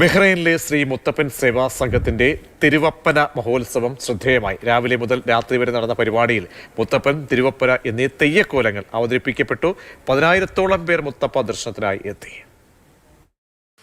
ബഹ്റൈനിലെ ശ്രീ മുത്തപ്പൻ സേവാ സംഘത്തിന്റെ തിരുവപ്പന മഹോത്സവം ശ്രദ്ധേയമായി. രാവിലെ മുതൽ രാത്രി വരെ നടന്ന പരിപാടിയിൽ മുത്തപ്പൻ, തിരുവപ്പന എന്നീ തെയ്യക്കോലങ്ങൾ അവതരിപ്പിക്കപ്പെട്ടു. 10,000-ഓളം പേർ മുത്തപ്പ ദർശനത്തിനായി എത്തി.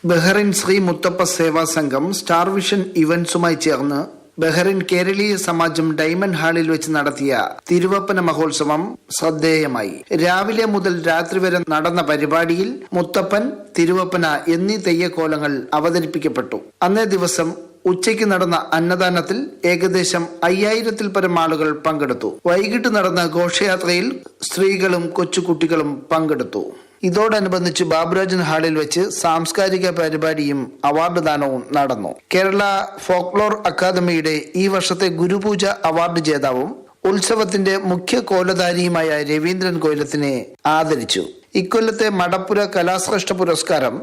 ബഹ്റൈൻ ശ്രീ മുത്തപ്പ സേവാ സംഘം സ്റ്റാർ വിഷൻ ഇവന്റ്സുമായി ചേർന്ന് ബഹ്റൈൻ കേരളീയ സമാജം ഡയമണ്ട് ഹാളിൽ വെച്ച് നടത്തിയ തിരുവപ്പന മഹോത്സവം ശ്രദ്ധേയമായി. രാവിലെ മുതൽ രാത്രി വരെ നടന്ന പരിപാടിയിൽ മുത്തപ്പൻ, തിരുവപ്പന എന്നീ തെയ്യക്കോലങ്ങൾ അവതരിപ്പിക്കപ്പെട്ടു. അന്നേ ദിവസം ഉച്ചയ്ക്ക് നടന്ന അന്നദാനത്തിൽ ഏകദേശം 5000-ൽ പരം ആളുകൾ പങ്കെടുത്തു. വൈകിട്ട് നടന്ന ഘോഷയാത്രയിൽ സ്ത്രീകളും കൊച്ചുകുട്ടികളും പങ്കെടുത്തു. ഇതോടനുബന്ധിച്ച് ബാബുരാജൻ ഹാളിൽ വെച്ച് സാംസ്കാരിക പരിപാടിയും അവാർഡ് ദാനവും നടന്നു. കേരള ഫോക്ലോർ അക്കാദമിയുടെ ഈ വർഷത്തെ ഗുരുപൂജ അവാർഡ് ജേതാവും ഉത്സവത്തിന്റെ മുഖ്യ കോലധാരിയുമായ രവീന്ദ്രൻ കൊയിലത്തിനെ ആദരിച്ചു. ഇക്കൊല്ലത്തെ മടപ്പുര കലാശ്രേഷ്ഠ പുരസ്കാരം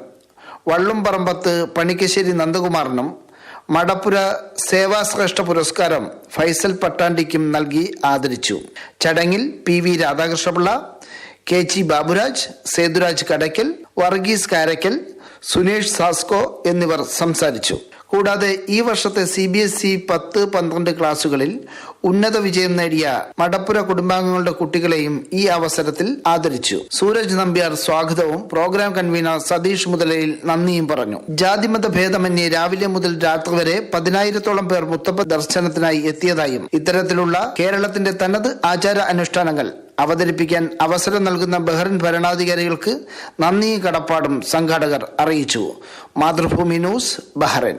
വള്ളുംപറമ്പത്ത് പണിക്കശ്ശേരി നന്ദകുമാറിനും മടപ്പുര സേവാശ്രേഷ്ഠ പുരസ്കാരം ഫൈസൽ പട്ടാണ്ടിക്കും നൽകി ആദരിച്ചു. ചടങ്ങിൽ PV Radhakrishna Pillai, KG Baburaj, Sethuraj Kadakkal, Varghese Karaikal, Sunesh Sasco എന്നിവർ സംസാരിച്ചു. കൂടാതെ ഈ വർഷത്തെ CBSE 10-12 ക്ലാസുകളിൽ ഉന്നത വിജയം നേടിയ മടപ്പുര കുടുംബാംഗങ്ങളുടെ കുട്ടികളെയും ഈ അവസരത്തിൽ ആദരിച്ചു. സൂരജ് നമ്പ്യാർ സ്വാഗതവും പ്രോഗ്രാം കൺവീനർ സതീഷ് മുതലയിൽ നന്ദിയും പറഞ്ഞു. ജാതിമത ഭേദമന്യേ രാവിലെ മുതൽ രാത്രി വരെ 10,000-ഓളം പേർ മുത്തപ്പ ദർശനത്തിനായി എത്തിയതായും ഇത്തരത്തിലുള്ള കേരളത്തിന്റെ തനത് ആചാര അനുഷ്ഠാനങ്ങൾ അവതരിപ്പിക്കാൻ അവസരം നൽകുന്ന ബഹ്റൈൻ ഭരണാധികാരികൾക്ക് നന്ദിയും കടപ്പാടും സംഘാടകർ അറിയിച്ചു. Mathrubhumi news, Bahrain.